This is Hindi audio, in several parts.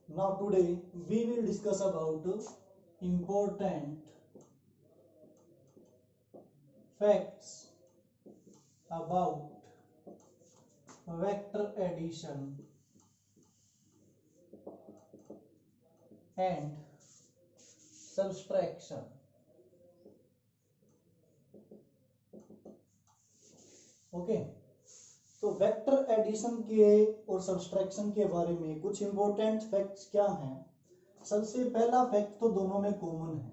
Now today we will discuss about important facts about vector addition and subtraction. Okay, तो वेक्टर एडिशन के और सब्सट्रैक्शन के बारे में कुछ इंपॉर्टेंट फैक्ट्स क्या हैं। सबसे पहला फैक्ट तो दोनों में कॉमन है,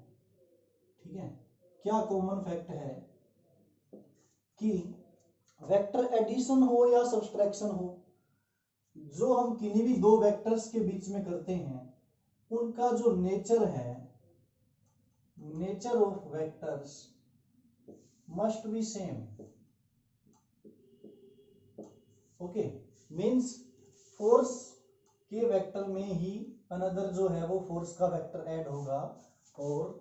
ठीक है। क्या कॉमन फैक्ट है कि वेक्टर एडिशन हो या सब्सट्रैक्शन हो, जो हम किन्हीं भी दो वेक्टर्स के बीच में करते हैं उनका जो नेचर है, nature of vectors must be same. Okay, means force के वेक्टर में ही अनदर जो है वो फोर्स का वेक्टर ऐड होगा, और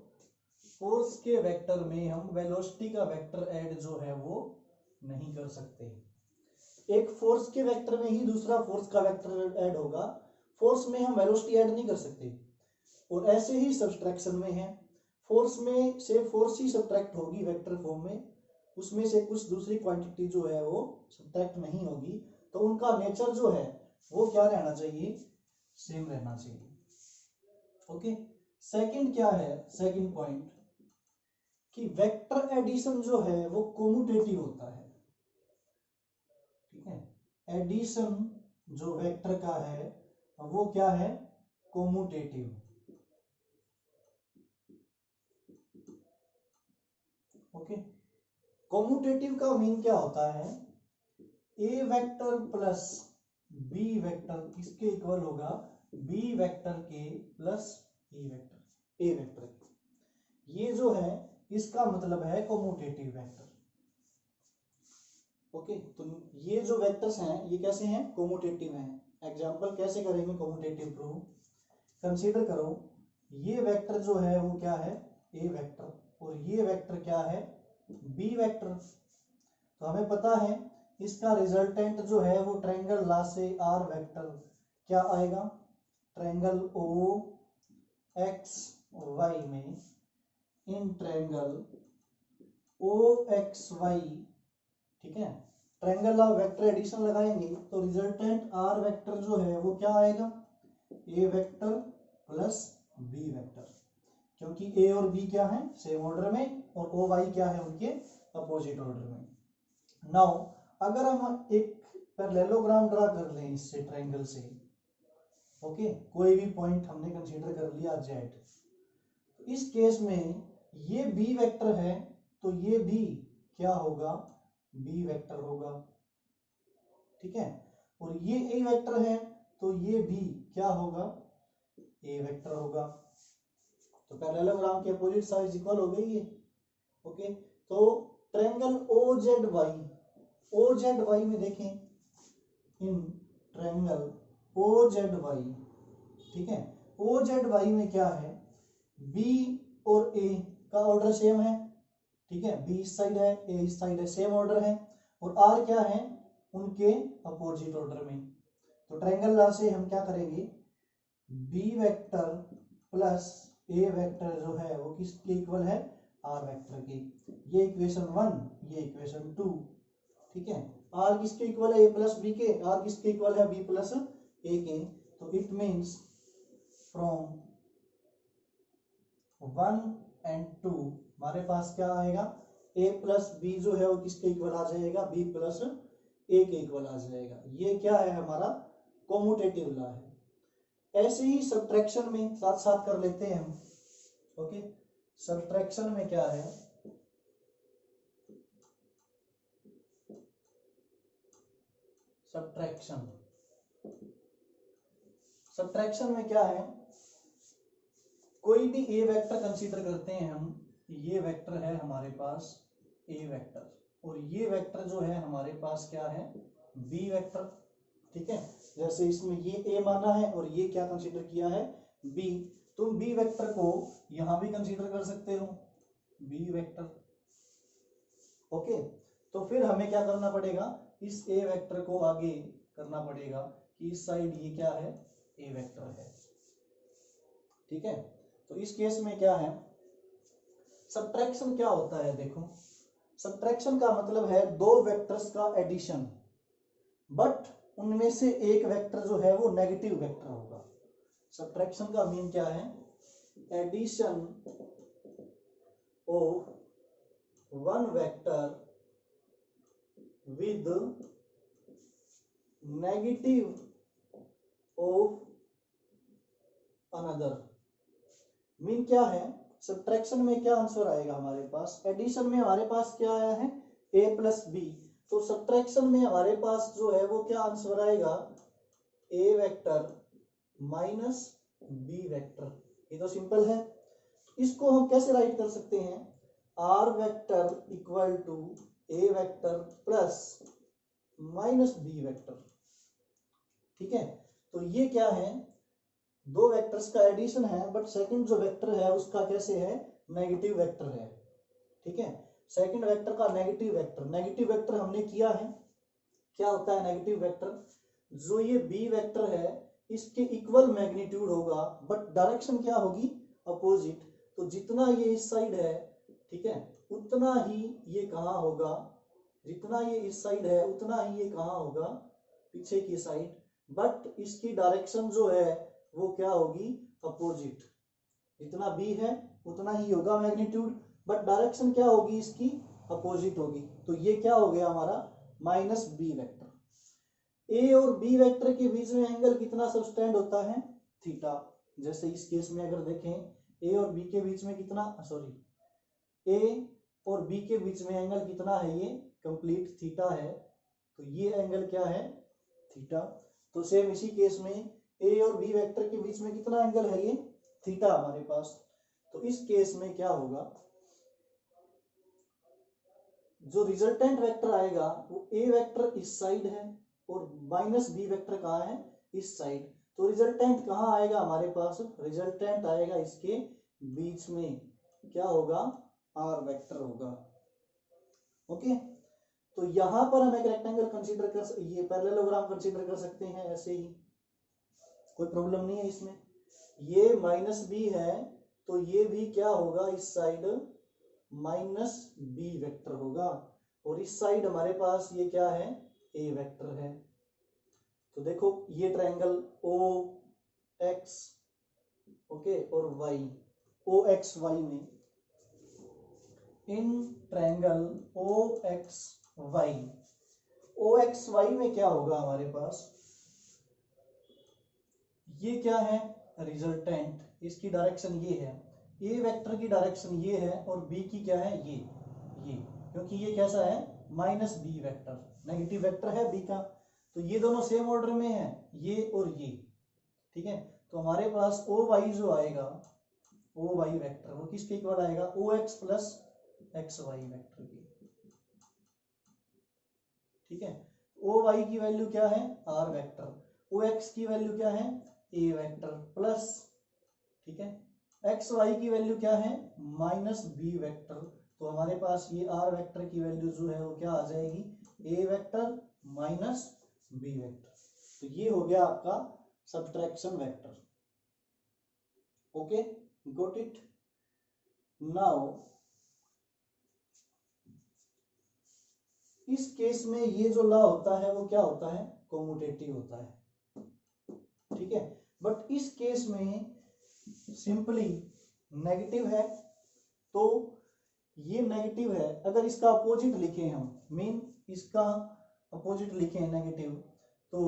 फोर्स के वेक्टर में हम वेलोसिटी का वेक्टर ऐड जो है वो नहीं कर सकते। एक फोर्स के वेक्टर में ही दूसरा फोर्स का वेक्टर ऐड होगा, फोर्स में हम वेलोसिटी ऐड नहीं कर सकते। और ऐसे ही सब्सट्रैक्शन में है, फोर्स में से फोर्स ही सब्ट्रैक्ट होगी वेक्टर फॉर्म में, उसमें से कुछ दूसरी क्वांटिटी जो है वो सब्ट्रैक्ट नहीं होगी। तो उनका नेचर जो है वो क्या रहना चाहिए, सेम रहना चाहिए। ओके, सेकंड क्या है, सेकंड पॉइंट कि वेक्टर एडिशन जो है वो कॉम्यूटेटिव होता है, ठीक है। एडिशन जो वेक्टर का है वो क्या है, कॉम्यूटेटिव। ओके, कॉम्यूटेटिव का मीन क्या होता है, A vector plus B vector किसके इक्वल होगा, बी वेक्टर के प्लस ए वेक्टर के। ये जो है इसका मतलब है कॉम्यूटेटिव वेक्टर। ओके, तो ये जो वेक्टर्स हैं ये कैसे हैं, कॉम्यूटेटिव हैं। एग्जांपल कैसे करेंगे कॉम्यूटेटिव प्रूव, कंसीडर करो ये वेक्टर जो है वो क्या है, ए वेक्टर, और ये वेक्टर क्या है, बी वेक्टर। तो हमें पता है इसका रिजल्टेंट जो है वो ट्रायंगल ला से आर वेक्टर क्या आएगा, ट्रायंगल ओ एक्स वाई में in triangle O X Y, ठीक है। ट्रायंगल ला वेक्टर एडिशन लगाएंगे तो रिजल्टेंट आर वेक्टर जो है वो क्या आएगा, A vector plus B vector, क्योंकि ए और बी क्या है सेम ऑर्डर में, और ओ वाई क्या है उनके अपोजिट ऑर्डर में। नाउ अगर हम एक पैरेललोग्राम ड्रा कर लें इससे ट्रायंगल से, ओके, कोई भी पॉइंट हमने कंसीडर कर लिया जेड, तो इस केस में ये बी वेक्टर है तो ये भी क्या होगा, बी वेक्टर होगा, ठीक है। और ये ए वेक्टर है तो ये भी क्या होगा, ए वेक्टर होगा। तो पैरेललोग्राम के अपोजिट साइड इक्वल हो गई है। ओके, तो ट्रायंगल ओ जेड वाई में देखें, in triangle O Z Y, ठीक है, ओ जेड वाई में क्या है, बी और ए का ऑर्डर सेम है, ठीक है, बी इस साइड है ए इस साइड है, सेम ऑर्डर है, और आर क्या है उनके अपोजिट ऑर्डर में। तो ट्रायंगल ला से हम क्या करेंगे, बी वेक्टर प्लस ए वेक्टर जो है वो किसके इक्वल है, आर वेक्टर के। ये इक्वेशन 1, ये इक्वेशन 2, ठीक है। आर किसके इक्वल है, ए प्लस बी के, आर किसके इक्वल है, बी प्लस ए के। तो इट मीन्स फ्रॉम 1 and 2 हमारे पास क्या आएगा, ए प्लस बी जो है वो किसके इक्वल आ जाएगा, बी प्लस ए के इक्वल आ जाएगा। ये क्या है, हमारा कॉम्यूटेटिव लॉ है। ऐसे ही सब्ट्रैक्शन में साथ साथ कर लेते हैं हम। ओके, सब्ट्रैक्शन में क्या है, सब्ट्रैक्शन में क्या है, कोई भी ए वेक्टर कंसीडर करते हैं हम, ये वेक्टर है हमारे पास ए वेक्टर, और ये वेक्टर जो है हमारे पास क्या है, बी वेक्टर, ठीक है। जैसे इसमें ये ए माना है और ये क्या कंसीडर किया है, बी। तुम बी वेक्टर को यहां भी कंसीडर कर सकते हो, बी वेक्टर। ओके, तो फिर हमें क्या करना पड़ेगा, इस ए वेक्टर को आगे करना पड़ेगा कि इस साइड ये क्या है, ए वेक्टर है, ठीक है। तो इस केस में क्या है, सब्ट्रैक्शन क्या होता है, देखो सब्ट्रैक्शन का मतलब है दो वेक्टर्स का एडिशन, बट उनमें से एक वेक्टर जो है वो नेगेटिव वेक्टर होगा। सब्ट्रैक्शन का मीन क्या है, addition of one vector with negative of another. Mean क्या है, सब्ट्रैक्शन में क्या आंसर आएगा हमारे पास, एडिशन में हमारे पास क्या आया है a प्लस बी, तो सब्ट्रैक्शन में हमारे पास जो है वो क्या आंसर आएगा, a vector minus b vector. ये तो सिंपल है। इसको हम कैसे राइट कर सकते हैं, r vector equal to a vector plus minus b vector. ठीक है, तो ये क्या है, दो वेक्टर्स का एडिशन है, बट सेकंड जो वेक्टर है उसका कैसे है, नेगेटिव वेक्टर है। ठीक है, सेकंड वेक्टर का नेगेटिव वेक्टर, नेगेटिव वेक्टर हमने किया है, क्या होता है नेगेटिव वेक्टर, जो ये बी वेक्टर है इसके इक्वल मैग्नीट्यूड होगा, बट डायरेक्शन क्या होगी, अपोजिट। तो जितना ये इस साइड है, ठीक है, उतना ही ये कहाँ होगा, जितना ये इस साइड है उतना ही ये कहाँ होगा, पीछे की साइड, बट इसकी डायरेक्शन जो है वो क्या होगी, अपोजिट। जितना बी है उतना ही होगा मैग्नीट्यूड, बट डायरेक्शन क्या होगी इसकी, अपोजिट होगी। तो ये क्या हो गया हमारा, माइनस बी वेक्टर। ए और बी वेक्टर के बीच में एंगल कितना सबस्टेंड होता है, थीटा। जैसे इस केस में अगर देखें, ए और बी के बीच में कितना, सॉरी, ए और बी के बीच में एंगल कितना है, ये कंप्लीट थीटा है, तो ये एंगल क्या है, थीटा। तो सेम इसी केस में ए और बी वेक्टर के बीच में कितना एंगल है, ये थीटा हमारे पास। तो इस केस में क्या होगा, जो रिजल्टेंट वेक्टर आएगा वो ए वेक्टर इस साइड है और माइनस बी वेक्टर कहाँ है, इस साइड। तो रिजल्टेंट कहाँ आएगा हमारे पास, रिजल्टेंट आएगा इसके बीच में, क्या होगा, आर वेक्टर होगा। ओके, तो यहां पर हम एक रेक्टेंगल कंसीडर कर, ये पैरेललोग्राम कंसीडर कर सकते हैं ऐसे ही, कोई प्रॉब्लम नहीं है इसमें। ये माइनस बी है तो ये भी क्या होगा, इस साइड माइनस बी वेक्टर होगा, और इस साइड हमारे पास ये क्या है, ए वेक्टर है। तो देखो ये ट्रायंगल ओ एक्स, ओके, और वाई, ओ एक्स वाई में, in triangle O X Y, O X Y में क्या होगा हमारे पास, ये क्या है, रिजल्टेंट, इसकी डायरेक्शन ये है, ए वेक्टर की डायरेक्शन ये है, और बी की क्या है, ये, क्योंकि ये कैसा है, minus B vector, negative vector है बी का। तो ये दोनों सेम ऑर्डर में है, ये और ये। ठीक है, तो हमारे पास ओ वाई जो आएगा, ओ वाई वेक्टर वो किसके इक्वल आएगा, O X plus X Y vector की। ठीक है, ओ वाई की वैल्यू क्या है, आर वेक्टर, ओ एक्स की वैल्यू क्या है, ए वेक्टर प्लस, ठीक है, एक्स वाई की वैल्यू क्या है, माइनस बी वेक्टर। तो हमारे पास ये आर वेक्टर की वैल्यू जो है वो क्या आ जाएगी, ए वेक्टर माइनस बी वेक्टर। तो ये हो गया आपका subtraction vector. Okay, got it. Now इस केस में ये जो लॉ होता है वो क्या होता है, कॉम्यूटेटिव होता है। ठीक है, बट इस केस में सिंपली नेगेटिव है, तो ये नेगेटिव है, अगर इसका अपोजिट लिखे हम, मीन इसका अपोजिट लिखे नेगेटिव, तो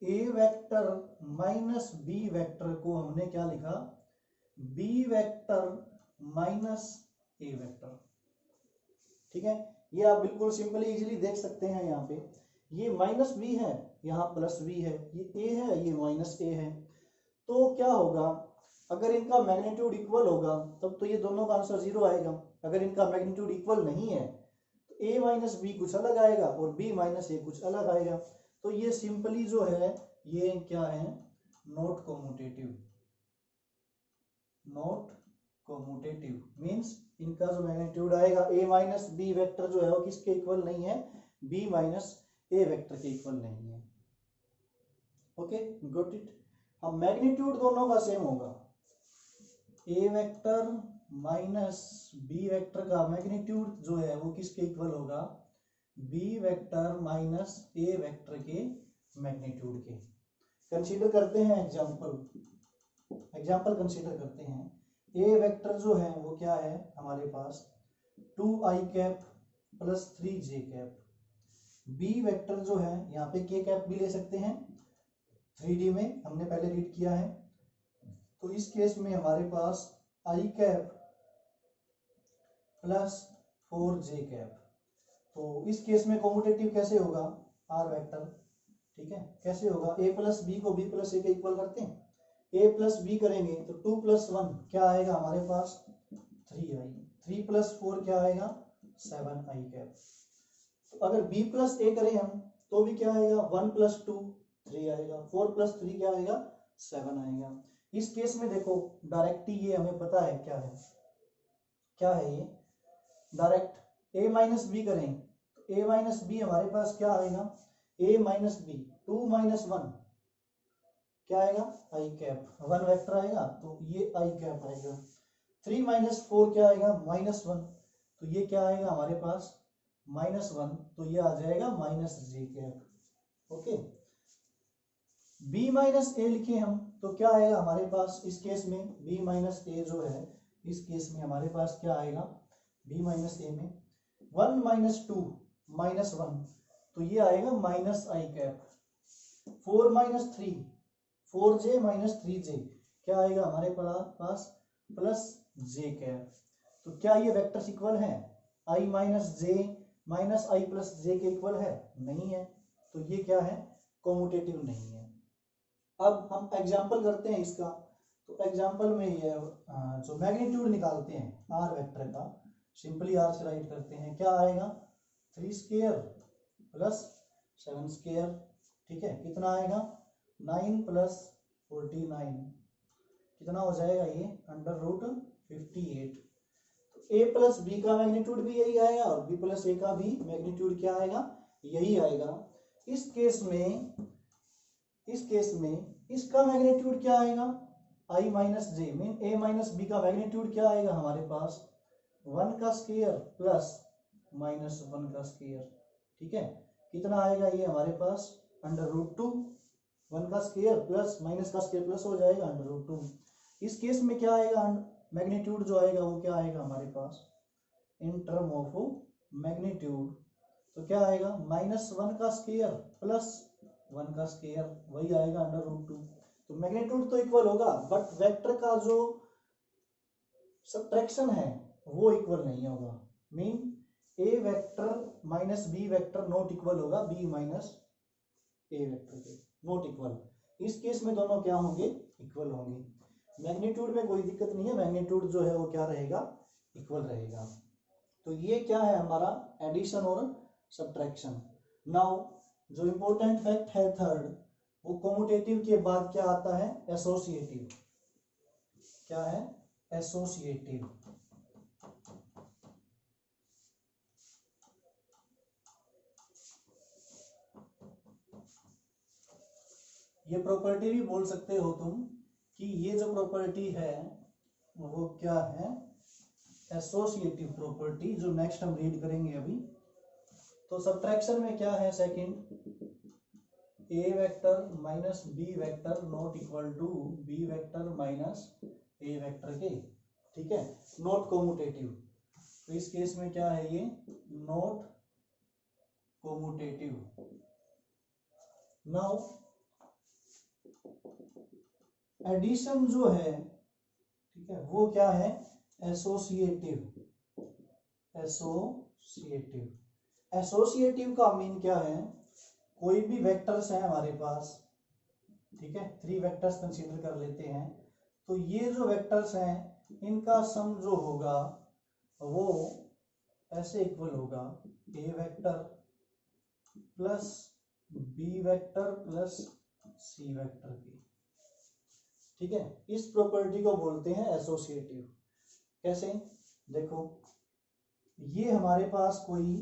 ए वेक्टर माइनस बी वेक्टर को हमने क्या लिखा, बी वेक्टर माइनस ए वेक्टर। ठीक है, ये आप बिल्कुल सिंपली इजीली देख सकते हैं, यहाँ पे ये माइनस बी है, यहाँ प्लस बी है, ये ए है, ये माइनस ए है। तो क्या होगा, अगर इनका मैग्नीट्यूड इक्वल होगा तब तो ये दोनों का आंसर जीरो आएगा। अगर इनका मैग्नीट्यूड इक्वल नहीं है तो ए माइनस बी कुछ अलग आएगा और बी माइनस ए कुछ अलग आएगा। तो ये सिंपली जो है ये क्या है, not commutative. Not commutative means इनका जो मैग्नीट्यूड आएगा ए माइनस बी वेक्टर जो है वो किसके इक्वल नहीं है, बी माइनस ए वेक्टर के इक्वल नहीं है। Okay, got it. अब मैग्नीट्यूड दोनों का सेम होगा, ए वेक्टर माइनस बी वेक्टर का मैग्नीट्यूड जो है वो किसके इक्वल होगा, बी वेक्टर माइनस ए वेक्टर के मैग्नीट्यूड के। कंसीडर करते हैं एग्जाम्पल कंसीडर करते हैं। ए वेक्टर जो है वो क्या है हमारे पास 2i cap plus 3j cap. B vector जो है यहाँ पे k कैप भी ले सकते हैं, 3D में हमने पहले रीड किया है। तो इस केस में हमारे पास i cap plus 4j cap. तो इस केस में कॉम्यूटेटिव कैसे होगा आर वेक्टर, ठीक है, कैसे होगा, a प्लस बी को b प्लस ए के इक्वल करते हैं, a प्लस बी करेंगे तो 2 प्लस 1 क्या आएगा हमारे पास 3i, 3 प्लस 4 क्या आएगा 7i कैप। तो अगर b प्लस ए करें हम तो भी क्या आएगा 1 प्लस 2 3 आएगा, 4 प्लस 3 क्या आएगा 7 आएगा। इस केस में देखो डायरेक्ट ये हमें पता है क्या है ये डायरेक्ट a माइनस बी करें तो a माइनस बी हमारे पास क्या आएगा a माइनस बी 2 माइनस 1 क्या आएगा i कैप, 1 वेक्टर आएगा तो ये i कैप आएगा। 3 माइनस 4 क्या आएगा -1 तो ये क्या आएगा हमारे पास -1 तो ये आ जाएगा -j cap. Okay, b minus A लिखे हम तो क्या आएगा हमारे पास इस केस में b माइनस ए जो है इस केस में हमारे पास क्या आएगा b माइनस ए में 1 माइनस 2 -1 तो ये आएगा -i cap. 4 minus 3 4j minus 3j क्या आएगा हमारे पास +j कैप। तो क्या ये वेक्टर्स इक्वल है i minus j minus i plus j के इक्वल है, नहीं है, तो ये क्या है कॉम्यूटेटिव नहीं है। अब हम एग्जांपल करते हैं इसका, तो एग्जांपल में ये जो मैग्नीट्यूड निकालते हैं आर वेक्टर का, सिंपली आर से राइट करते हैं, क्या आएगा 3 स्क्वायर प्लस 7 स्क्वायर, ठीक है, कितना आएगा 9 प्लस 49 कितना हो जाएगा ये √58। तो a प्लस बी का मैग्नीट्यूड भी यही आएगा और b प्लस ए का भी मैग्नीट्यूड क्या आएगा यही आएगा। इस केस में इसका मैग्नीट्यूड क्या आएगा i minus J mean a minus B का मैग्नीट्यूड क्या आएगा हमारे पास 1 का स्क्वायर प्लस -1 का स्क्वायर, ठीक है, कितना आएगा ये हमारे पास √2 1 का स्क्वायर प्लस माइनस का स्क्वायर प्लस हो जाएगा √2। इस केस में क्या आएगा मैग्नीट्यूड जो आएगा वो क्या आएगा हमारे पास इन टर्म ऑफ मैग्नीट्यूड तो क्या आएगा -1 का स्क्वायर प्लस 1 का स्क्वायर वही आएगा √2। तो मैग्नीट्यूड तो इक्वल होगा बट वेक्टर का जो सब्ट्रैक्शन है वो इक्वल नहीं होगा, mean a vector minus b vector not equal होगा b माइनस a वेक्टर के, नॉट इक्वल। इस केस में दोनों क्या होंगे इक्वल होंगे। मैग्नीट्यूड में कोई दिक्कत नहीं है, मैग्नीट्यूड जो है वो क्या रहेगा इक्वल रहेगा। तो ये क्या है हमारा एडिशन और सब्ट्रैक्शन। नाउ जो इंपॉर्टेंट फैक्ट है थर्ड, वो कॉम्यूटेटिव के बाद क्या आता है एसोसिएटिव। क्या है एसोसिएटिव। ये प्रॉपर्टी भी बोल सकते हो तुम कि ये जो प्रॉपर्टी है वो क्या है एसोसिएटिव प्रॉपर्टी, जो नेक्स्ट हम रीड करेंगे अभी। तो सब्ट्रैक्शन में क्या है second a vector minus b vector not equal to b vector minus a vector के, ठीक है, नॉट कॉम्यूटेटिव। तो इस केस में क्या है ये नॉट कॉम्यूटेटिव। नाउ एडिशन जो है, ठीक है, वो क्या है एसोसिएटिव। एसोसिएटिव का मीन क्या है, कोई भी वेक्टर्स है हमारे पास, ठीक है, 3 वेक्टर्स कंसीडर कर लेते हैं, तो ये जो वेक्टर्स हैं इनका सम जो होगा वो ऐसे इक्वल होगा a vector plus b vector plus c vector की, ठीक है। इस प्रॉपर्टी को बोलते हैं एसोसिएटिव। कैसे, देखो ये हमारे पास कोई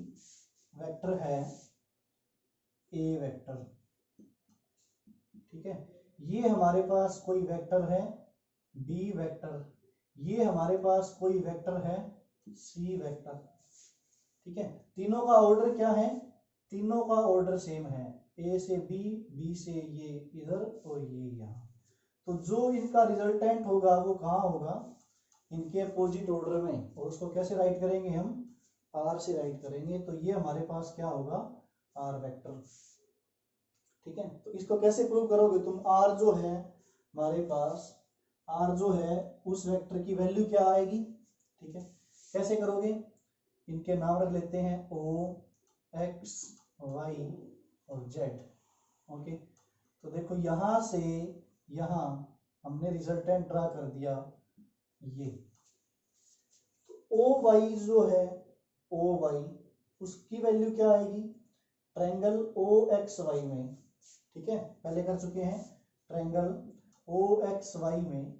वेक्टर है a वेक्टर, ठीक है, ये हमारे पास कोई वेक्टर है b वेक्टर, ये हमारे पास कोई वेक्टर है सी वेक्टर, ठीक है। तीनों का ऑर्डर क्या है, तीनों का ऑर्डर सेम है, ए से बी, बी से ये इधर और ये यहाँ। तो जो इनका रिजल्टेंट होगा वो कहाँ होगा, इनके अपोजिट ऑर्डर में, और उसको कैसे राइट करेंगे हम, आर से राइट करेंगे। तो ये हमारे पास क्या होगा, आर वेक्टर, ठीक है। तो इसको कैसे प्रूव करोगे तुम, आर जो है हमारे पास, आर जो है उस वेक्टर की वैल्यू क्या आएगी, ठीक है। कैसे करोगे, इनके नाम रख लेते हैं ओ एक्स वाई और जेड, ओके। तो देखो यहां से यहां हमने रिजल्टेंट ड्रा कर दिया, ये ओ वाई जो है, ओ वाई उसकी वैल्यू क्या आएगी, ट्रायंगल ओ एक्स वाई में, ठीक है, पहले कर चुके हैं, ट्रायंगल ओ एक्स वाई में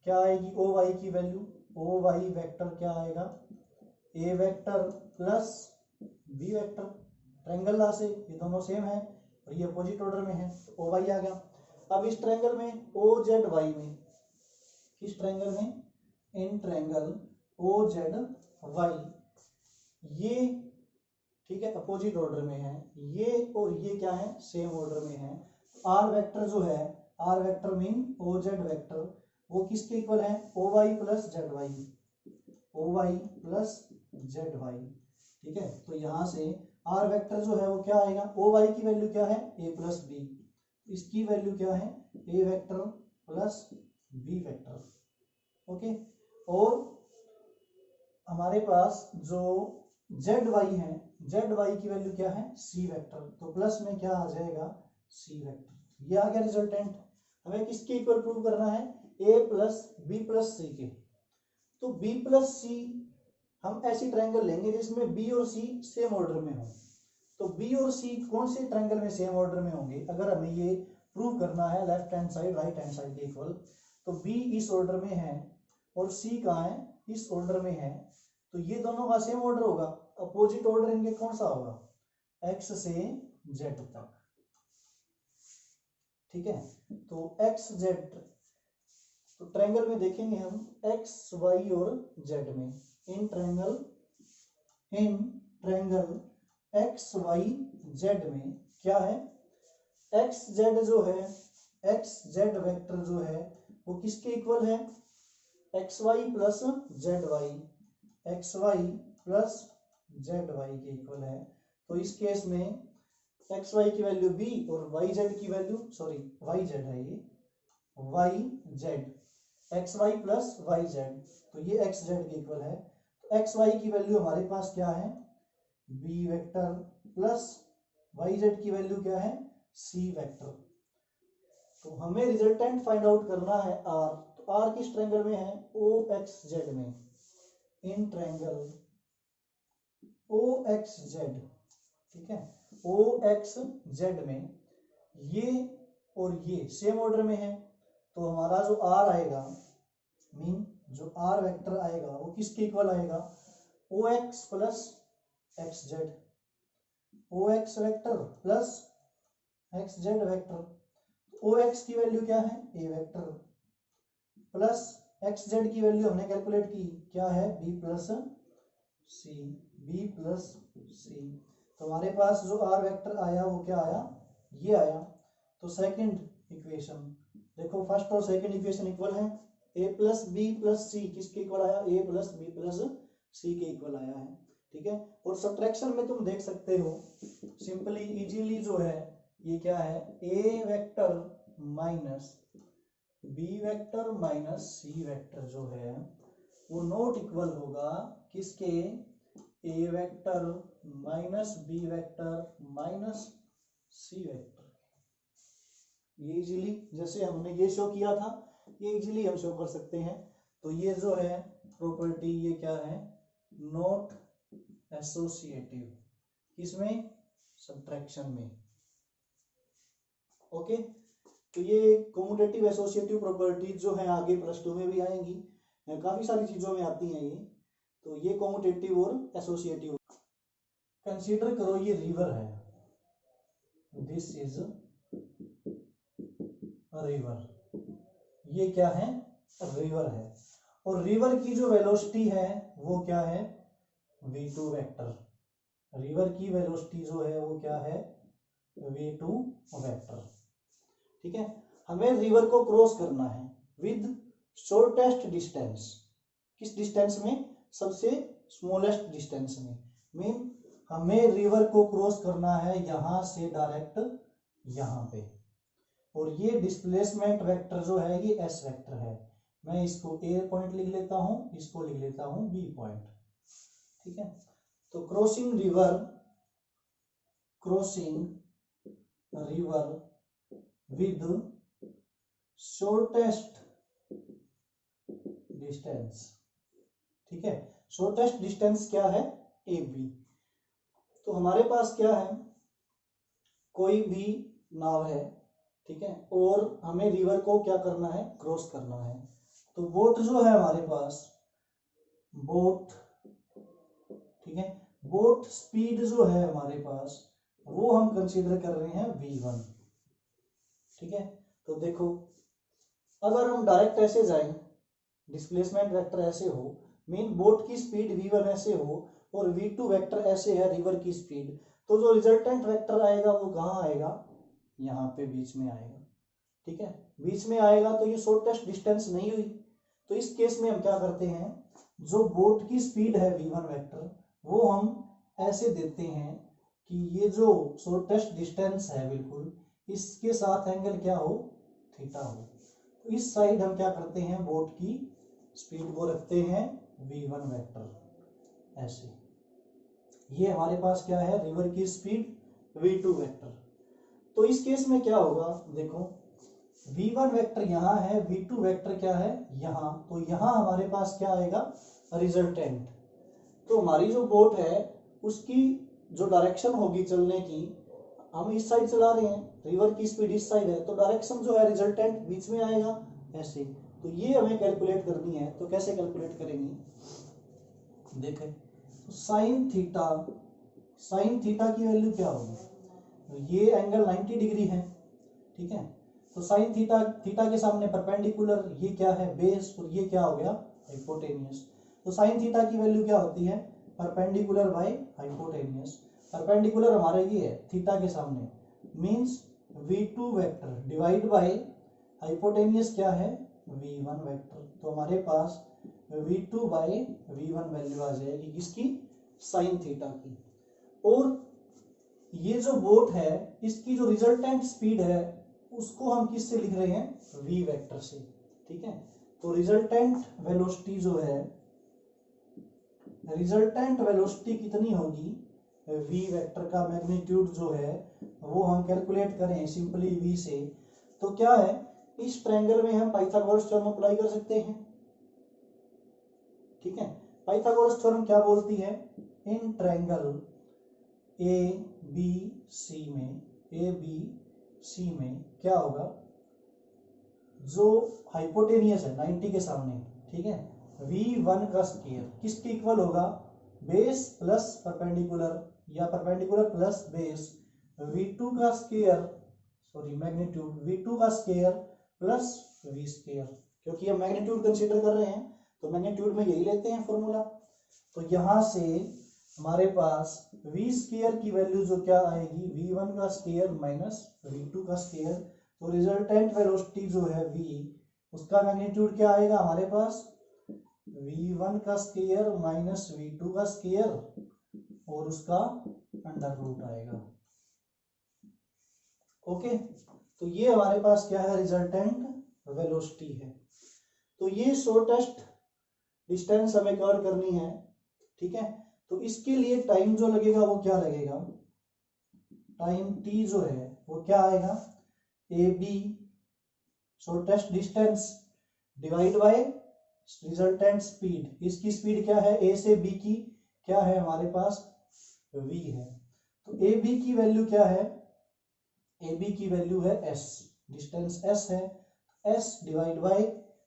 क्या आएगी ओ वाई की वैल्यू, ओ वाई वेक्टर क्या आएगा, A vector plus B vector, triangle law से ये दोनों सेम है और ये अपोजिट ऑर्डर में है, तो ओ वाई आ गया। अब इस ट्रायंगल में ओ जेड वाई में, किस ट्रायंगल में, in triangle O Z Y, ये ठीक है अपोजिट ऑर्डर में है, ये और ये क्या है सेम ऑर्डर में है। आर वेक्टर जो है, R vector mean O Z vector, वो किसके इक्वल है, O Y plus Z Y, O Y plus Z Y, ठीक है। तो यहां से आर वेक्टर जो है वो क्या आएगा, ओ वाई की वैल्यू क्या है ए प्लस बी, इसकी वैल्यू क्या है A vector plus B vector, okay. और हमारे पास जो जेड वाई है, जेड वाई की वैल्यू क्या है सी वेक्टर, तो प्लस में क्या आ जाएगा सी वेक्टर। ये आ गया रिजल्टेंट। हमें किसके इक्वल प्रूव करना है, ए प्लस बी प्लस सी के। तो बी प्लस सी, हम ऐसी ट्रायंगल लेंगे जिसमें बी और सी सेम ऑर्डर में हो। तो बी और सी कौन से ट्रायंगल में सेम ऑर्डर में होंगे, अगर हमें ये प्रूव करना है left hand side right hand side के इक्वल, तो बी इस ऑर्डर में है और सी कहाँ है, इस ऑर्डर में है, तो ये दोनों का सेम ऑर्डर होगा। अपोजिट ऑर्डर इनके कौन सा होगा, एक्स से जेड तक, ठीक है। तो एक्स जेड, तो ट्रायंगल में देखेंगे हम एक्स वाई और जेड में, in triangle X Y Z में क्या है, एक्स जेड जो है, एक्स जेड वेक्टर जो है वो किसके इक्वल है, X Y plus Z Y, X Y plus Z Y के इक्वल है। तो इस केस में एक्स वाई की वैल्यू बी और वाई जेड की वैल्यू, सॉरी वाई जेड है ये, Y Z, X Y plus Y Z, तो ये एक्स जेड के इक्वल है। तो एक्स वाई की वैल्यू हमारे पास क्या है B vector plus Y Z की वैल्यू क्या है सी वेक्टर। तो हमें रिजल्टेंट फाइंड आउट करना है आर, तो आर किस ट्रायंगल में है ओ एक्स जेड में, in triangle O X Z, ठीक है, ओ एक्स जेड में ये और ये सेम ऑर्डर में है। तो हमारा जो आर आएगा, मीन जो आर वेक्टर आएगा वो किसके इक्वल आएगा, O X plus X Z, O X vector plus X Z vector. O X की वैल्यू क्या है A vector plus X Z की वैल्यू हमने कैलकुलेट की क्या है B plus C, B plus C. तो हमारे पास जो आर वेक्टर आया वो क्या आया, ये आया। तो सेकंड इक्वेशन देखो, फर्स्ट और सेकंड इक्वेशन इक्वल है, ए प्लस बी प्लस सी किसके इक्वल आया, ए प्लस बी प्लस सी के इक्वल आया है, ठीक है। और सब्ट्रैक्शन में तुम देख सकते हो सिंपली इजीली जो है ये क्या है A vector minus B vector minus C vector जो है वो नॉट इक्वल होगा किसके, A vector minus B vector minus C vector. ये इजीली जैसे हमने ये शो किया था ये इजीली हम शो कर सकते हैं। तो ये जो है प्रॉपर्टी ये क्या है, नॉट एसोसिएटिव, किसमें सब्ट्रैक्शन में, ओके। तो ये कॉम्यूटेटिव एसोसिएटिव प्रॉपर्टीज जो है आगे +2 में भी आएंगी, काफी सारी चीजों में आती हैं ये। तो ये कॉम्यूटेटिव और एसोसिएटिव, कंसीडर करो ये रिवर है, दिस इज रिवर, ये क्या है रिवर है, और रिवर की जो वेलोसिटी है वो क्या है, v2 वेक्टर। रिवर की वेलोसिटी जो है वो क्या है, v2 वेक्टर। ठीक है, हमें रिवर को क्रॉस करना है विद शॉर्टेस्ट डिस्टेंस। किस डिस्टेंस में, सबसे स्मॉलेस्ट डिस्टेंस में। मीन हमें रिवर को क्रॉस करना है यहां से डायरेक्ट यहां पे, और ये डिस्प्लेसमेंट वेक्टर जो है ये एस वेक्टर है। मैं इसको ए पॉइंट लिख लेता हूं, इसको लिख लेता हूं बी पॉइंट। ठीक है, तो crossing river with shortest distance. ठीक है, शॉर्टेस्ट डिस्टेंस क्या है, ए बी। तो हमारे पास क्या है, कोई भी नाव है, ठीक है, और हमें रिवर को क्या करना है, क्रॉस करना है। तो बोट जो है हमारे पास, बोट, ठीक है, बोट स्पीड जो है हमारे पास वो हम कंसीडर कर रहे हैं v1। ठीक है, तो देखो अगर हम डायरेक्ट ऐसे जाएं, डिस्प्लेसमेंट वेक्टर ऐसे हो, मीन बोट की स्पीड v1 ऐसे हो और v2 वेक्टर ऐसे है रिवर की स्पीड, तो जो रिजल्टेंट वेक्टर आएगा वो कहाँ आएगा, यहाँ पे बीच में आएगा। ठीक है, बीच में आएगा तो ये शॉर्टेस्ट डिस्टेंस नहीं हुई। तो इस केस में हम क्या करते हैं, जो बोट की स्पीड है v1 वेक्टर वो हम ऐसे देते हैं कि ये जो शॉर्टेस्ट डिस्टेंस है बिल्कुल इसके साथ एंगल क्या हो, थीटा हो। तो इस साइड हम क्या करते हैं, बोट की स्पीड को रखते हैं v1 वेक्टर ऐसे। ये हमारे पास क्या है, रिवर की स्पीड v2 वेक्टर। तो इस केस में क्या होगा, देखो v1 वेक्टर यहाँ है, v2 वेक्टर क्या है यहाँ, तो यहाँ हमारे पास क्या आएगा, रिजल्टेंट। तो हमारी जो बोट है उसकी जो डायरेक्शन होगी चलने की, हम इस साइड चला रहे हैं, रिवर की स्पीड इस साइड है, तो डायरेक्शन जो है रिजल्टेंट बीच में आएगा ऐसे। तो ये हमें कैलकुलेट करनी है, तो कैसे कैलकुलेट करेंगे, देखें तो साइन थीटा की वैल्यू क्या होगी, तो ये एंगल 90 डिग्री है। ठीक है, तो साइन थीटा के सामने परपेंडिकुलर, ये क्या है बेस, और ये क्या हो गया हाइपोटेनियस। तो साइन थीटा की वैल्यू क्या होती है, परपेंडिकुलर बाय हाइपोटेनियस। परपेंडिकुलर हमारे ये है थीटा के सामने, means v2 vector divide by hypotenuse क्या है v1 वेक्टर। तो हमारे पास v2 बाय v1 वैल्यू आ जाएगी किसकी, साइन थीटा की। और ये जो बोट है इसकी जो रिजल्टेंट स्पीड है उसको हम किससे लिख रहे हैं, v वेक्टर से। ठीक है, तो रिजल्टेंट वेलोसिटी जो है, रिजल्टेंट वेलोसिटी कितनी होगी, v वेक्टर का मैग्नीट्यूड जो है वो हम कैलकुलेट करें सिंपली v से, तो क्या है, इस ट्रायंगल में हम पाइथागोरस थ्योरम अप्लाई कर सकते हैं। ठीक है, पाइथागोरस थ्योरम क्या बोलती है, in triangle A B C में क्या होगा, जो हाइपोटेनियस है 90 के सामने, ठीक है, v1 का स्क्वायर किसके इक्वल होगा, बेस प्लस परपेंडिकुलर या परपेंडिकुलर प्लस बेस, v2 का स्क्वायर, सॉरी मैग्नीट्यूड v2 का स्क्वायर प्लस v स्क्वायर। क्योंकि हम मैग्नीट्यूड कंसीडर कर रहे हैं तो मैग्नीट्यूड में यही लेते हैं फॉर्मूला। तो यहां से हमारे पास v स्क्वायर की वैल्यू जो क्या आएगी, v1 का स्क्वायर माइनस v2 का स्क्वायर। तो रिजल्टेंट वेलोसिटी जो है v, उसका मैग्नीट्यूड क्या आएगा हमारे पास, v1 का स्क्वायर माइनस v2 का स्क्वायर और उसका अंडर रूट आएगा। ओके, तो ये हमारे पास क्या है, रिजल्टेंट वेलोसिटी है। तो ये शॉर्टेस्ट डिस्टेंस हमें कवर करनी है। ठीक है, तो इसके लिए टाइम जो लगेगा वो क्या लगेगा, टाइम t जो है वो क्या आएगा, A B shortest distance divide by resultant speed. इसकी स्पीड क्या है, ए से बी की क्या है हमारे पास, v है। तो ए बी की वैल्यू क्या है, ए बी की वैल्यू है s, डिस्टेंस s है, s divide by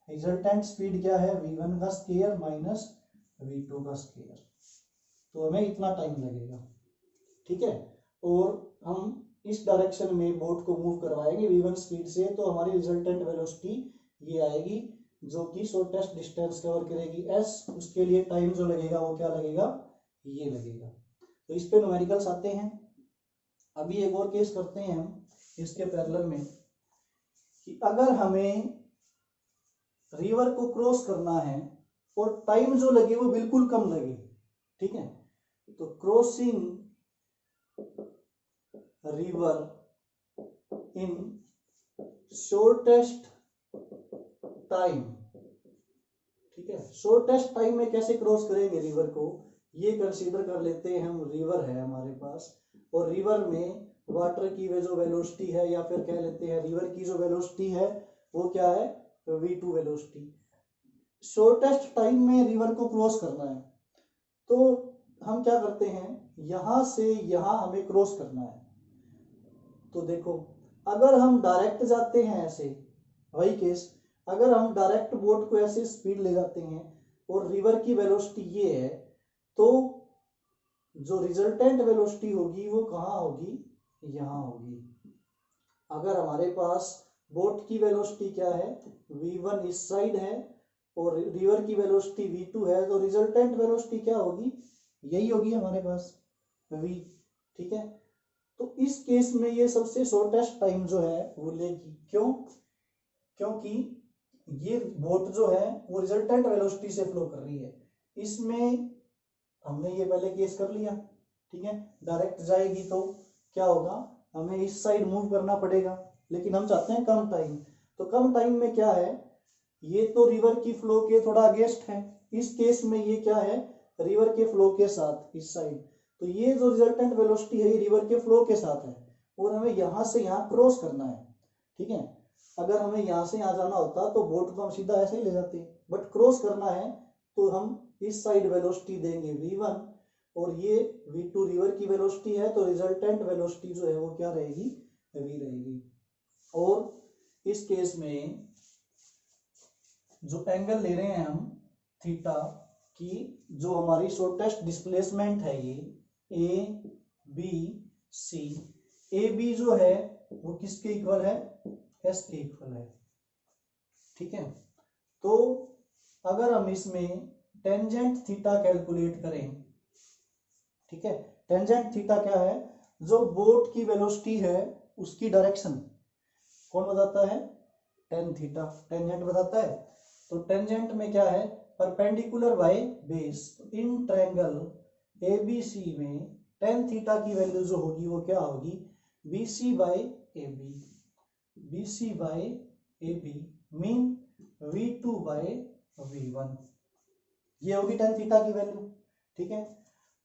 resultant speed क्या है, v1 का स्क्वायर माइनस v2 का स्क्वायर। तो हमें इतना टाइम लगेगा। ठीक है, और हम इस डायरेक्शन में बोट को मूव करवाएंगे v1 स्पीड से, तो हमारी रिजल्टेंट वेलोसिटी ये आएगी जो कि शॉर्टेस्ट डिस्टेंस कवर करेगी एस, उसके लिए टाइम जो लगेगा वो क्या लगेगा, ये लगेगा। तो इस पे न्यूमेरिकल्स आते हैं। अभी एक और केस करते हैं हम इसके पैरेलल में कि अगर हमें रिवर को क्रॉस करना है और टाइम जो लगे वो बिल्कुल कम लगे, ठीक है, तो crossing river in shortest time, ठीक है, शॉर्टेस्ट टाइम में कैसे क्रॉस करेंगे रिवर को, ये कंसीडर कर लेते हैं हम। रिवर है हमारे पास और रिवर में वाटर की वे जो वेलोसिटी है, या फिर कह लेते हैं रिवर की जो वेलोसिटी है वो क्या है, v2 वेलोसिटी। शॉर्टेस्ट टाइम में रिवर को क्रॉस करना है तो हम क्या करते हैं, यहां से यहां हमें क्रॉस करना है। तो देखो अगर हम डायरेक्ट जाते हैं ऐसे, वही केस, अगर हम डायरेक्ट बोट को ऐसे स्पीड ले जाते हैं और रिवर की वेलोसिटी ये है, तो जो रिजल्टेंट वेलोसिटी होगी वो कहाँ होगी, यहाँ होगी। अगर हमारे पास बोट की वेलोसिटी क्या है, v1 इस साइड है और रिवर की वेलोसिटी v2 है, तो रिजल्टेंट वेलोसिटी क्या होगी, यही होगी हमारे पास v, ठीक है। तो इस केस में ये सबसे शॉर्टेस्ट टाइम जो है वो लेगी। क्यों, क्योंकि ये बोट जो है वो रिजल्टेंट वेलोसिटी से फ्लो कर रही है। इसमें हमने ये पहले केस कर लिया, ठीक है, डायरेक्ट जाएगी तो क्या होगा, हमें इस साइड मूव करना पड़ेगा, लेकिन हम चाहते हैं कम टाइम। तो कम टाइम में क्या है, ये तो रिवर की फ्लो के थोड़ा अगेंस्ट है, इस केस में ये क्या है, रिवर के फ्लो के साथ इस साइड। तो ये जो रिजल्टेंट वेलोसिटी है ये रिवर के फ्लो के साथ है और हमें यहां से यहां क्रॉस करना है, ठीक है। अगर हमें यहाँ से यहाँ जाना होता तो बोट को हम सीधा ऐसे ही ले जाते, बट क्रॉस करना है तो हम इस साइड वेलोसिटी देंगे v1 और ये v2 रिवर की वेलोसिटी है, तो रिजल्टेंट वेलोसिटी जो है वो क्या रहेगी, v रहेगी। और इस केस में जो एंगल ले रहे हैं हम थीटा की, जो हमारी शॉर्टेस्ट डिस्प्लेसमेंट है ये A B C, A B जो है वो किसके इक्वल है, एस के इक्वल है, ठीक है। तो अगर हम इसमें टेंजेंट थीटा कैलकुलेट करें, ठीक है, टेंजेंट थीटा क्या है, जो बोट की वेलोसिटी है उसकी डायरेक्शन कौन बताता है, टेन थीटा टेंजेंट बताता है। तो टेंजेंट में क्या है, perpendicular by base. In triangle ABC में टेन थीटा की वैल्यू जो होगी वो क्या होगी, BC by AB, BC by AB mean v2 by v1, ये होगी टेन थीटा की वैल्यू, ठीक है।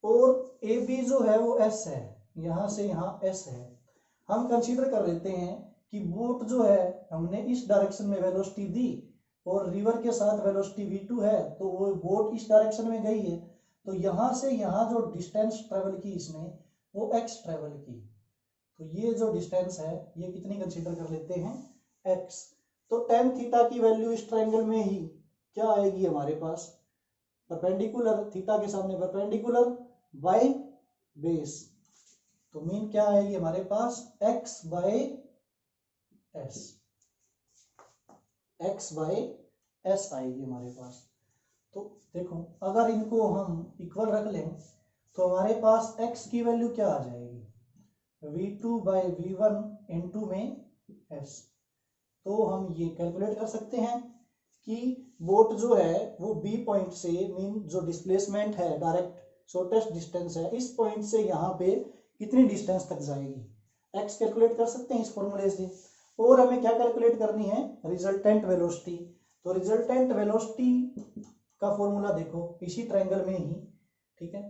और ए बी जो है वो एस है, यहां से यहां एस है। हम कंसीडर कर लेते हैं कि बोट जो है हमने इस डायरेक्शन में वेलोसिटी दी और रिवर के साथ वेलोसिटी v2 है, तो वो बोट इस डायरेक्शन में गई है, तो यहां से यहां जो डिस्टेंस ट्रेवल की इसने वो x ट्रेवल की, तो ये जो डिस्टेंस है ये कितनी कंसीडर कर लेते हैं, x। तो टेन थीटा की वैल्यू इस ट्रायंगल में ही क्या आएगी हमारे पास, परपेंडिकुलर, थीटा के सामने परपेंडिकुलर बाय बेस, तो मीन क्या आएगी हमारे पास, x by S, x by S आएगी हमारे पास। तो देखो अगर इनको हम इक्वल रख लें तो हमारे पास x की वैल्यू क्या आ जाएगी, v2 बाय v1 इंटू में s। तो हम ये कैलकुलेट कर सकते हैं कि बोट जो है वो b पॉइंट से, मीन जो डिस्प्लेसमेंट है डायरेक्ट शॉर्टेस्ट डिस्टेंस है, इस पॉइंट से यहाँ पे कितनी डिस्टेंस तक जाएगी, x कैलकुलेट कर सकते हैं इस फॉर्मूले से। और हमें क्या कैलकुलेट करनी है, रिजल्टेंट वेलोसिटी। तो रिजल्टेंट वेलोसिटी का फॉर्मूला देखो इसी ट्रायंगल में ही, ठीक है,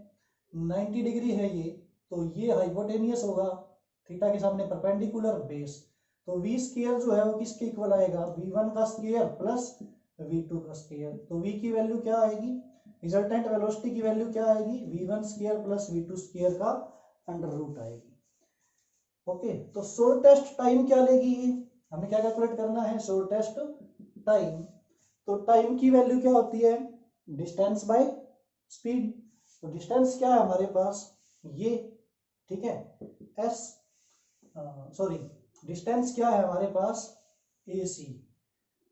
90 डिग्री है ये, तो ये हाइपोटेनियस होगा, थीटा के सामने परपेंडिकुलर बेस, तो v स्क्वायर जो है वो किसके इक्वल आएगा, v1 का स्क्वायर प्लस v2 का स्क्वायर। तो v की वैल्यू क्या आएगी, रिजल्टेंट वेलोसिटी की वैल्यू क्या आएगी, v1 square plus v2 square का अंडर रूट आएगी। ओके, तो शॉर्टेस्ट टाइम क्या लेगी ये, हमें क्या कैलकुलेट करना है, शॉर्टेस्ट टाइम। तो टाइम की वैल्यू क्या होती है, डिस्टेंस बाय स्पीड। तो डिस्टेंस क्या है हमारे पास, ये, ठीक है, डिस्टेंस क्या है हमारे पास, AC,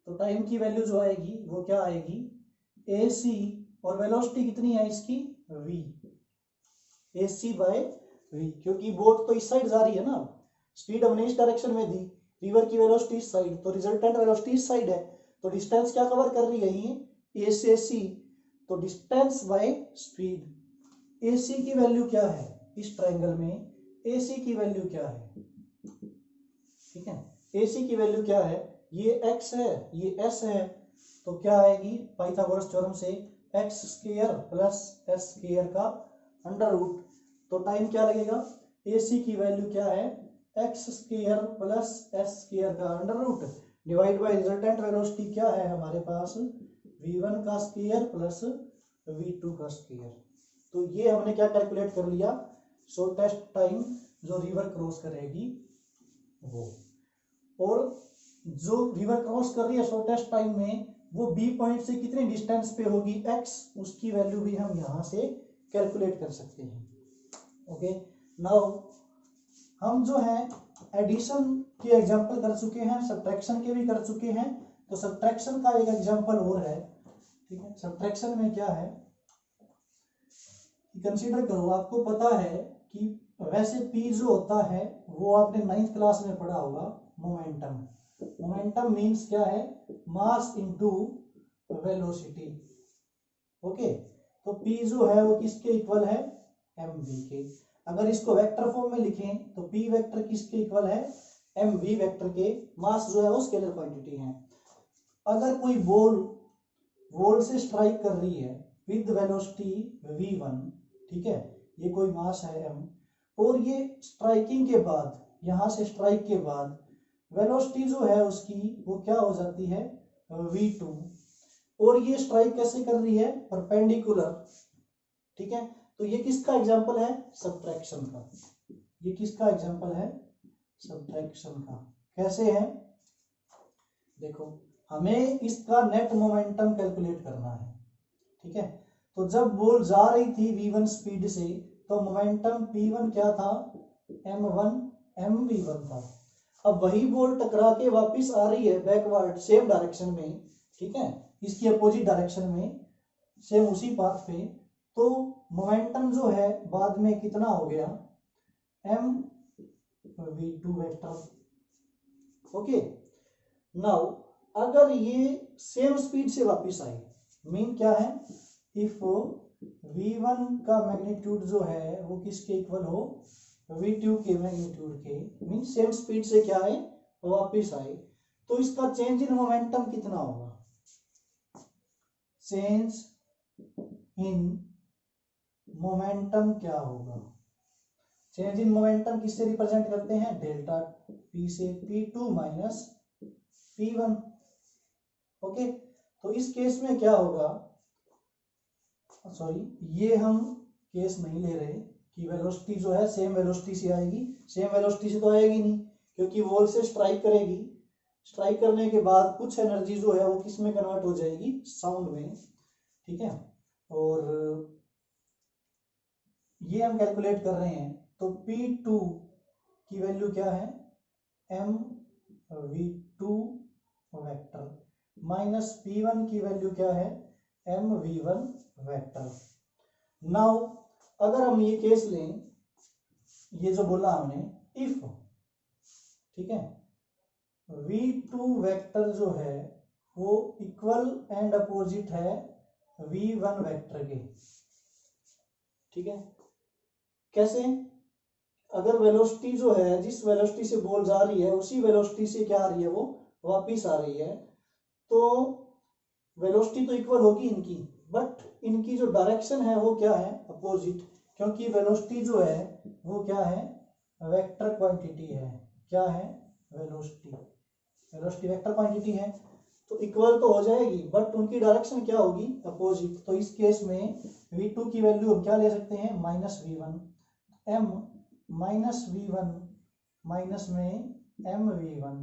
तो टाइम की वैल्यू जो आएगी वो क्या आएगी, ए सी, और वेलोसिटी कितनी है इसकी, v, A C by V, क्योंकि बोट तो इस साइड जा रही है ना, स्पीड हमने इस डायरेक्शन में दी, रिवर की वेलोसिटी इस साइड, तो रिजल्टेंट वेलोसिटी इस साइड है, तो डिस्टेंस क्या कवर कर रही है ये, ए से सी, तो distance by speed. A C की वैल्यू क्या है इस ट्रायंगल में, ए सी की वैल्यू क्या है, ठीक है, ए सी की वैल्यू क्या है, ये x है ये s है, तो क्या आएगी पाइथागोरस थ्योरम से X square plus S square का अंडर रूट, तो टाइम क्या लगेगा, ए सी की वैल्यू क्या है, X square plus S square का under root divide by resultant velocity क्या है हमारे पास, v1 का स्क्वायर प्लस v2 का स्क्वायर। तो ये हमने क्या कैलकुलेट कर लिया, शॉर्टेस्ट टाइम जो रिवर क्रॉस करेगी वो, और जो रिवर क्रॉस कर रही है शॉर्टेस्ट टाइम में वो बी पॉइंट से कितने डिस्टेंस पे होगी x, उसकी वैल्यू भी हम यहाँ से कैलकुलेट कर सकते हैं। ओके, नाउ हम जो है एडिशन के एग्जांपल कर चुके हैं, सब्ट्रैक्शन के भी कर चुके हैं, तो सब्ट्रैक्शन का एक एग्जांपल और है, ठीक है। सब्ट्रैक्शन में क्या है, कंसीडर करो, आपको पता है कि वैसे P जो होता है वो आपने 9th क्लास में पढ़ा होगा, मोमेंटम, मोमेंटम मींस क्या है, मास इनटू वेलोसिटी। ओके, तो P जो है वो किसके इक्वल है, mv के। अगर इसको वेक्टर फॉर्म में लिखें तो P वेक्टर किसके इक्वल है, mv वेक्टर के, मास जो है वो स्केलर क्वांटिटी है। अगर कोई बॉल से स्ट्राइक कर रही है विद वेलोसिटी v1, ठीक है, ये कोई मास है m, और ये स्ट्राइकिंग के बाद, यहां से स्ट्राइक के बाद वेलोसिटी जो है उसकी वो क्या हो जाती है, v2, और ये स्ट्राइक कैसे कर रही है, परपेंडिकुलर, ठीक है। तो ये किसका एग्जांपल है, सब्ट्रैक्शन का, ये किसका एग्जांपल है, सब्ट्रैक्शन का। कैसे है, देखो हमें इसका नेट मोमेंटम कैलकुलेट करना है, ठीक है। तो जब बॉल जा रही थी v1 स्पीड से, तो मोमेंटम p1 क्या था, m1 mv1 था। अब वही बॉल टकरा के वापस आ रही है बैकवर्ड सेम डायरेक्शन में, ठीक है, इसकी अपोजिट डायरेक्शन में, सेम उसी पाथ पे, तो मोमेंटम जो है बाद में कितना हो गया, mv2 वेक्टर। ओके, नाउ अगर ये सेम स्पीड से वापस आई, मीन क्या है, इफ v1 का मैग्नीट्यूड जो है वो किसके इक्वल हो, v2 के मैग्नीट्यूड के, मीन सेम स्पीड से क्या है वापस आए, तो इसका चेंज इन मोमेंटम कितना होगा, चेंज इन मोमेंटम क्या होगा, चेंज इन मोमेंटम किससे रिप्रेजेंट करते हैं, डेल्टा p से, p2 माइनस p1। ओके, तो इस केस में क्या होगा, सॉरी ये हम केस नहीं ले रहे कि वेलोसिटी जो है सेम वेलोसिटी से आएगी, सेम वेलोसिटी से तो आएगी नहीं, क्योंकि वॉल से स्ट्राइक करेगी, स्ट्राइक करने के बाद कुछ एनर्जी जो है वो किस में कन्वर्ट हो जाएगी, साउंड में, ठीक है। और ये हम कैलकुलेट कर रहे हैं, तो P2 की वैल्यू क्या है, mv2 वेक्टर, माइनस P1 की वैल्यू क्या है, mv1 वेक्टर। नाउ अगर हम ये केस लें, ये जो बोला हमने, इफ, ठीक है, v2 वेक्टर जो है वो इक्वल एंड अपोजिट है v1 वेक्टर के, ठीक है। कैसे, अगर वेलोसिटी जो है, जिस वेलोसिटी से बॉल जा रही है उसी वेलोसिटी से क्या आ रही है, वो वापिस आ रही है, तो वेलोसिटी तो इक्वल होगी इनकी, बट इनकी जो डायरेक्शन है वो क्या है, अपोजिट, क्योंकि वेलोसिटी जो है वो क्या है, वेक्टर क्वांटिटी है, क्या है, वेलोसिटी, वेलोसिटी वेक्टर क्वांटिटी है, तो इक्वल तो हो जाएगी, बट उनकी डायरेक्शन क्या होगी, अपोजिट। तो इस केस में v2 की वैल्यू हम क्या ले सकते हैं, minus v1, m minus v1 minus में mv1,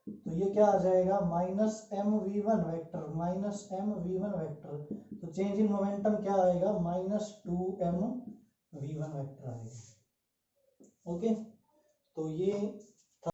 तो ये क्या आ जाएगा, minus mv1 vector minus mv1 vector, तो चेंज इन मोमेंटम क्या आएगा, माइनस 2mv1 वेक्टर आएगा। ओके, तो ये